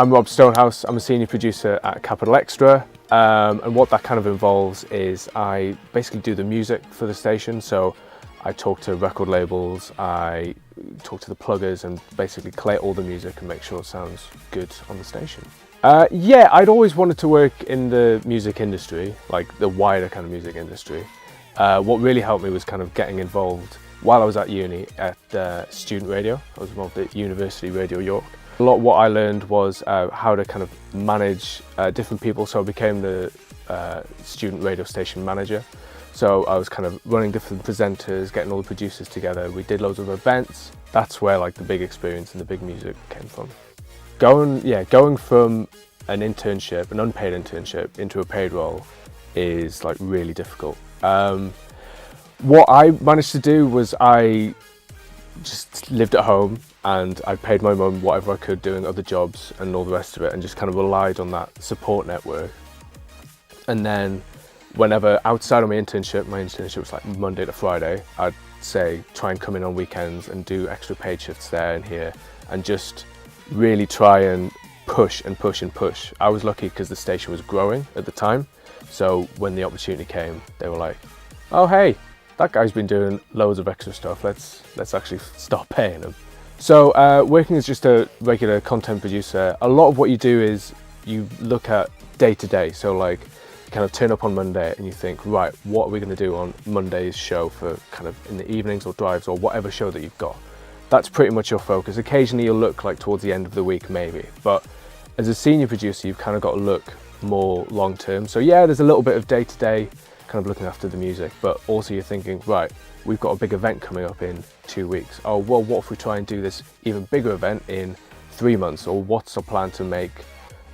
I'm Rob Stonehouse. I'm a senior producer at XTRA, and what that kind of involves is I basically do the music for the station. So I talk to record labels, I talk to the pluggers, and basically collate all the music and make sure it sounds good on the station. Yeah, I'd always wanted to work in the music industry, like the wider kind of music industry. What really helped me was kind of getting involved while I was at uni at student radio. I was involved at University Radio York. A lot of what I learned was how to kind of manage different people, so I became the student radio station manager. So I was kind of running different presenters, getting all the producers together. We did loads of events. That's where like the big experience and the big music came from. Going from an internship, an unpaid internship, into a paid role is like really difficult. What I managed to do was I just lived at home and I paid my mum whatever I could doing other jobs and all the rest of it, and just kind of relied on that support network. And then whenever outside of my internship was like Monday to Friday, I'd say try and come in on weekends and do extra paid shifts there and here, and just really try and push and push and push. I was lucky because the station was growing at the time, so when the opportunity came, they were like, oh hey, that guy's been doing loads of extra stuff, let's actually start paying him. So working as just a regular content producer, a lot of what you do is you look at day to day. So like you kind of turn up on Monday and you think, right, what are we going to do on Monday's show for kind of in the evenings or drives or whatever show that you've got. That's pretty much your focus. Occasionally you'll look like towards the end of the week maybe, but as a senior producer you've kind of got to look more long term. So yeah, there's a little bit of day to day kind of looking after the music, but also you're thinking, right, we've got a big event coming up in 2 weeks. Oh, well, what if we try and do this even bigger event in 3 months? Or what's our plan to make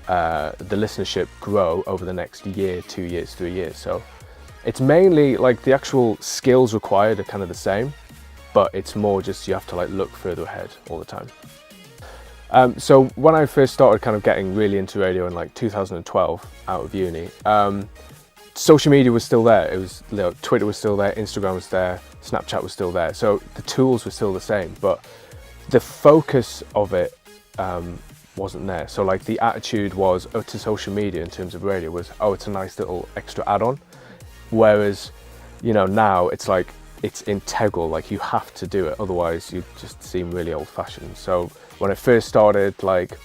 the listenership grow over the next year, 2 years, 3 years? So it's mainly like the actual skills required are kind of the same, but it's more just you have to like look further ahead all the time. So when I first started kind of getting really into radio in like 2012 out of uni, social media was still there. It was, you know, Twitter was still there, Instagram was there, Snapchat was still there. So the tools were still the same, but the focus of it wasn't there. So like the attitude was to social media in terms of radio was, oh, it's a nice little extra add-on. Whereas, you know, now it's like, it's integral, like you have to do it, otherwise you just seem really old-fashioned. So when I first started, like,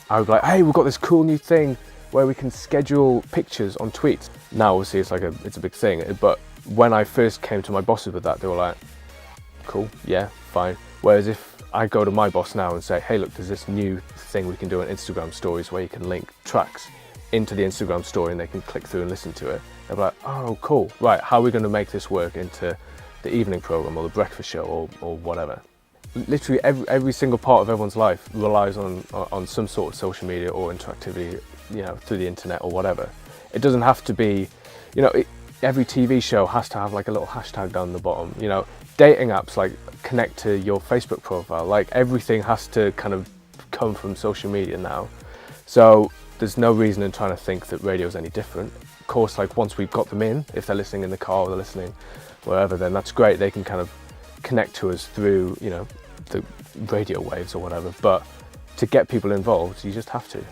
I was like, hey, we've got this cool new thing where we can schedule pictures on tweets. Now obviously it's a big thing, but when I first came to my bosses with that, they were like, cool, yeah, fine. Whereas if I go to my boss now and say, hey look, there's this new thing we can do on Instagram stories where you can link tracks into the Instagram story and they can click through and listen to it, they're like, oh cool, right, how are we going to make this work into the evening program or the breakfast show or whatever? Literally every single part of everyone's life relies on some sort of social media or interactivity, you know, through the internet or whatever. It doesn't have to be, you know, every TV show has to have like a little hashtag down the bottom, you know, dating apps like connect to your Facebook profile, like everything has to kind of come from social media now. So there's no reason in trying to think that radio is any different. Of course, like once we've got them in, if they're listening in the car or they're listening wherever, then that's great. They can kind of connect to us through, you know, the radio waves or whatever. But to get people involved, you just have to.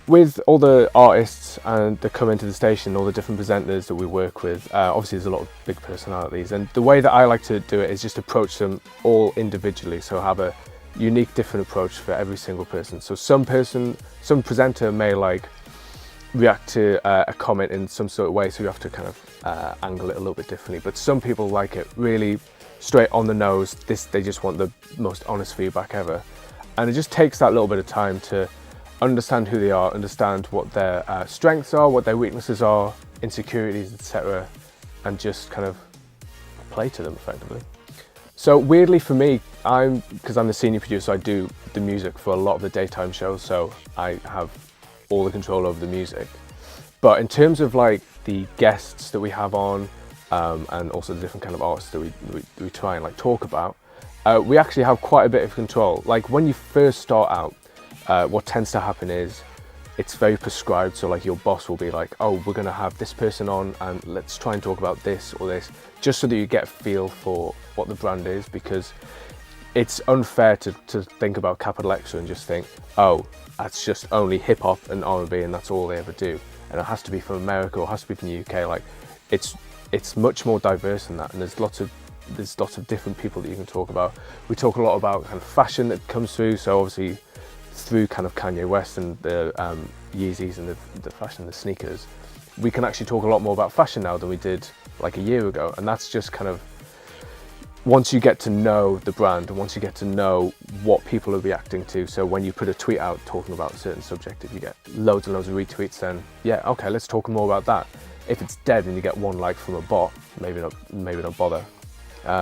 With all the artists and that come into the station, all the different presenters that we work with, obviously there's a lot of big personalities, and the way that I like to do it is just approach them all individually, so have a unique different approach for every single person. So some presenter may like react to a comment in some sort of way, so you have to kind of angle it a little bit differently, but some people like it really straight on the nose. They just want the most honest feedback ever, and it just takes that little bit of time to understand who they are, understand what their strengths are, what their weaknesses are, insecurities, etc., and just kind of play to them effectively. So weirdly for me, because I'm the senior producer, I do the music for a lot of the daytime shows, so I have all the control over the music. But in terms of like the guests that we have on, and also the different kind of artists that we try and like talk about, we actually have quite a bit of control. Like when you first start out, what tends to happen is it's very prescribed. So like your boss will be like, oh, we're going to have this person on and let's try and talk about this or this, just so that you get a feel for what the brand is, because it's unfair to think about Capital Extra and just think, oh, that's just only hip hop and R&B and that's all they ever do. And it has to be from America or it has to be from the UK. Like, it's much more diverse than that, and there's lots of different people that you can talk about. We talk a lot about kind of fashion that comes through, so obviously through kind of Kanye West and the Yeezys and the fashion, the sneakers, we can actually talk a lot more about fashion now than we did like a year ago. And that's just kind of, once you get to know the brand and once you get to know what people are reacting to, so when you put a tweet out talking about a certain subject, if you get loads and loads of retweets, then yeah, okay, let's talk more about that. If it's dead and you get one like from a bot, maybe not bother.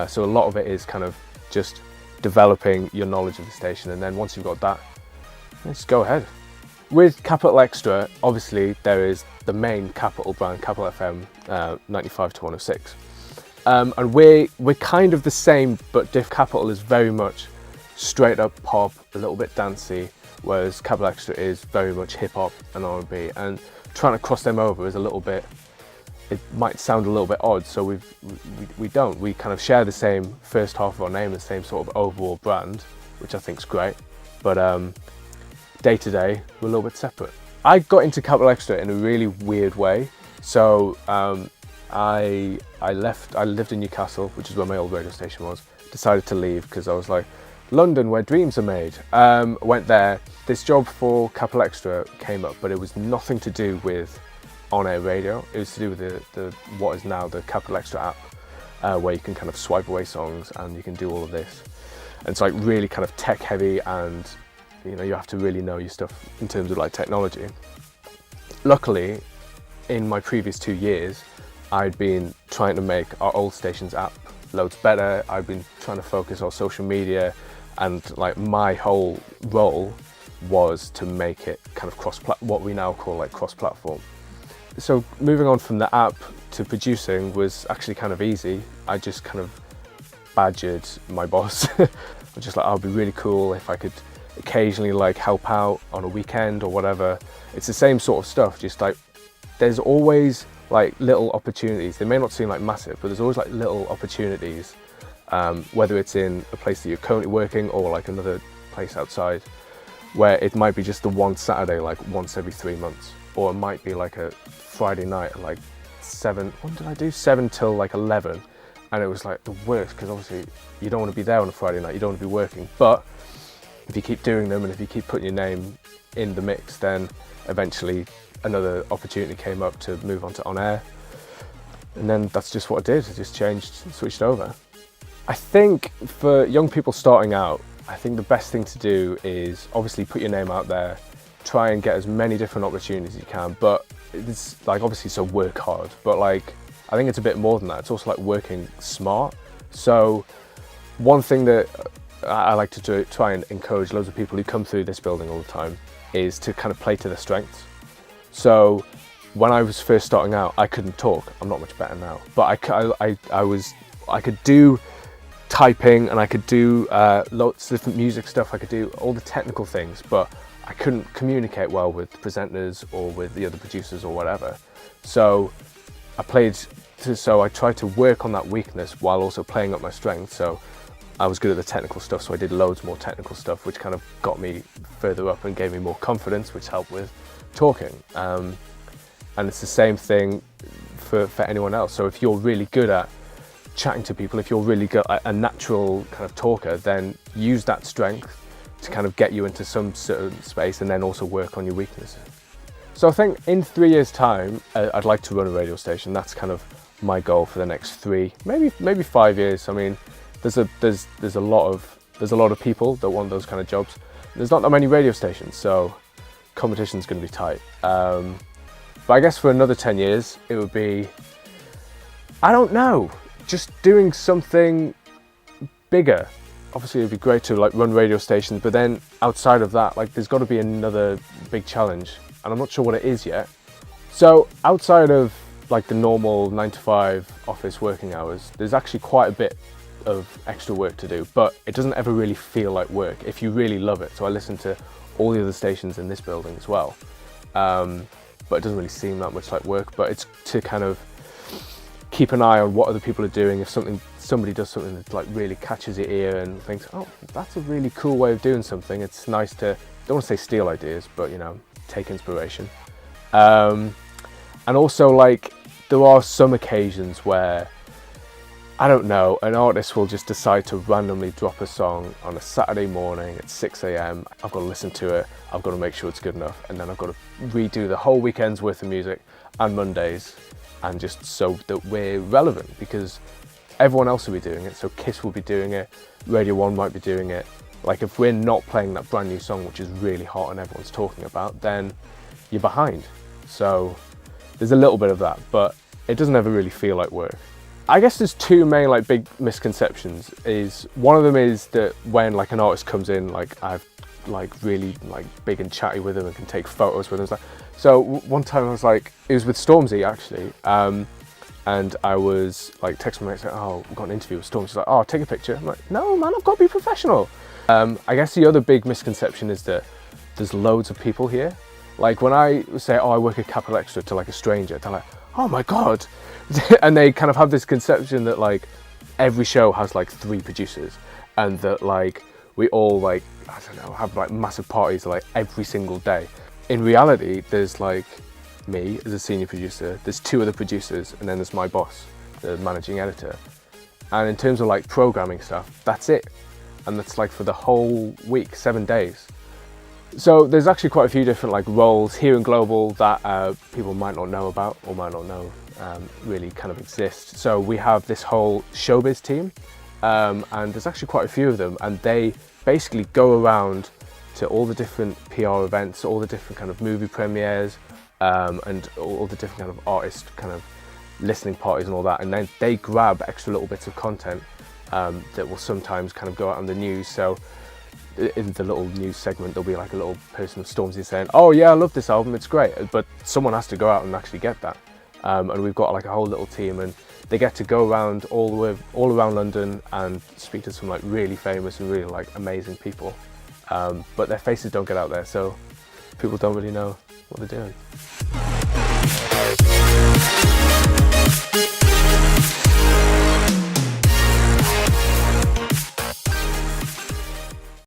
So a lot of it is kind of just developing your knowledge of the station, and then once you've got that, just go ahead. With Capital Extra, obviously there is the main Capital brand, Capital FM 95 to 106. And we're kind of the same, but Capital is very much straight up pop, a little bit dancey, whereas Capital Extra is very much hip hop and R&B. And trying to cross them over is a little bit, it might sound a little bit odd, so we don't. We kind of share the same first half of our name, the same sort of overall brand, which I think is great. But day to day, we're a little bit separate. I got into Capital Extra in a really weird way. So I lived in Newcastle, which is where my old radio station was. Decided to leave because I was like, London, where dreams are made. Went there. This job for Capital Extra came up, but it was nothing to do with on-air radio. It was to do with the what is now the Capital Extra app, where you can kind of swipe away songs and you can do all of this. And it's like really kind of tech heavy, and you know, you have to really know your stuff in terms of like technology. Luckily, in my previous 2 years, I'd been trying to make our old station's app loads better. I've been trying to focus on social media, and like my whole role was to make it kind of what we now call like cross-platform. So moving on from the app to producing was actually kind of easy. I just kind of badgered my boss. I was just like, oh, it'd be really cool if I could occasionally like help out on a weekend or whatever. It's the same sort of stuff, just like there's always like little opportunities. They may not seem like massive, but there's always like little opportunities, whether it's in a place that you're currently working or like another place outside, where it might be just the one Saturday like once every 3 months, or it might be like a Friday night at like 7 till like 11, and it was like the worst because obviously you don't want to be there on a Friday night, you don't want to be working, but if you keep doing them and if you keep putting your name in the mix, then eventually another opportunity came up to move on to on air, and then that's just what I did. I just switched over. I think for young people starting out, I think the best thing to do is obviously put your name out there, try and get as many different opportunities as you can, but it's like obviously so work hard, but like I think it's a bit more than that. It's also like working smart. So one thing that I like to try and encourage loads of people who come through this building all the time is to kind of play to their strengths. So when I was first starting out, I couldn't talk. I'm not much better now, but I could do typing and I could do lots of different music stuff. I could do all the technical things, but I couldn't communicate well with presenters or with the other producers or whatever. So I tried to work on that weakness while also playing up my strengths. So I was good at the technical stuff, so I did loads more technical stuff, which kind of got me further up and gave me more confidence, which helped with talking. And it's the same thing for anyone else. So if you're really good at chatting to people, if you're really good, a natural kind of talker, then use that strength to kind of get you into some certain space, and then also work on your weaknesses. So I think in 3 years' time, I'd like to run a radio station. That's kind of my goal for the next 3, maybe 5 years. I mean, there's a lot of people that want those kind of jobs. There's not that many radio stations, so competition's going to be tight. But I guess for another 10 years, it would be, I don't know, just doing something bigger. Obviously, it'd be great to like run radio stations, but then outside of that, like there's got to be another big challenge, and I'm not sure what it is yet. So outside of like the normal 9 to 5 office working hours, there's actually quite a bit of extra work to do, but it doesn't ever really feel like work if you really love it. So I listen to all the other stations in this building as well, but it doesn't really seem that much like work. But it's to kind of keep an eye on what other people are doing. If something somebody does something that like really catches your ear and thinks, oh, that's a really cool way of doing something. It's nice to, don't want to say steal ideas, but you know, take inspiration. And also like there are some occasions where, I don't know, an artist will just decide to randomly drop a song on a Saturday morning at 6 a.m. I've got to listen to it, I've got to make sure it's good enough, and then I've got to redo the whole weekend's worth of music and Mondays, and just so that we're relevant, because everyone else will be doing it. So Kiss will be doing it, Radio 1 might be doing it. Like if we're not playing that brand new song which is really hot and everyone's talking about, then you're behind. So there's a little bit of that, but it doesn't ever really feel like work. I guess there's two main like big misconceptions. Is one of them is that when like an artist comes in, like I've like really like big and chatty with them and can take photos with them. Like, so one time I was like, it was with Stormzy actually, and I was like texting my mate saying, oh, we've got an interview with Stormzy. She's like, oh, take a picture. I'm like, no man, I've got to be professional. I guess the other big misconception is that there's loads of people here. Like when I say, oh, I work at Capital Extra to like a stranger, they're like, oh my God. And they kind of have this conception that like every show has like 3 producers, and that like we all like, I don't know, have like massive parties like every single day. In reality, there's like me as a senior producer, there's 2 other producers, and then there's my boss, the managing editor. And in terms of like programming stuff, that's it. And that's like for the whole week, 7 days. So there's actually quite a few different like roles here in Global that people might not know about or might not know really kind of exist. So we have this whole showbiz team, and there's actually quite a few of them, and they basically go around to all the different PR events, all the different kind of movie premieres, and all the different kind of artist kind of listening parties and all that, and then they grab extra little bits of content that will sometimes kind of go out on the news. So in the little news segment, there'll be like a little person of Stormzy saying, oh yeah, I love this album, it's great, but someone has to go out and actually get that. And we've got like a whole little team, and they get to go around all around London and speak to some like really famous and really like amazing people. But their faces don't get out there, so people don't really know what they're doing.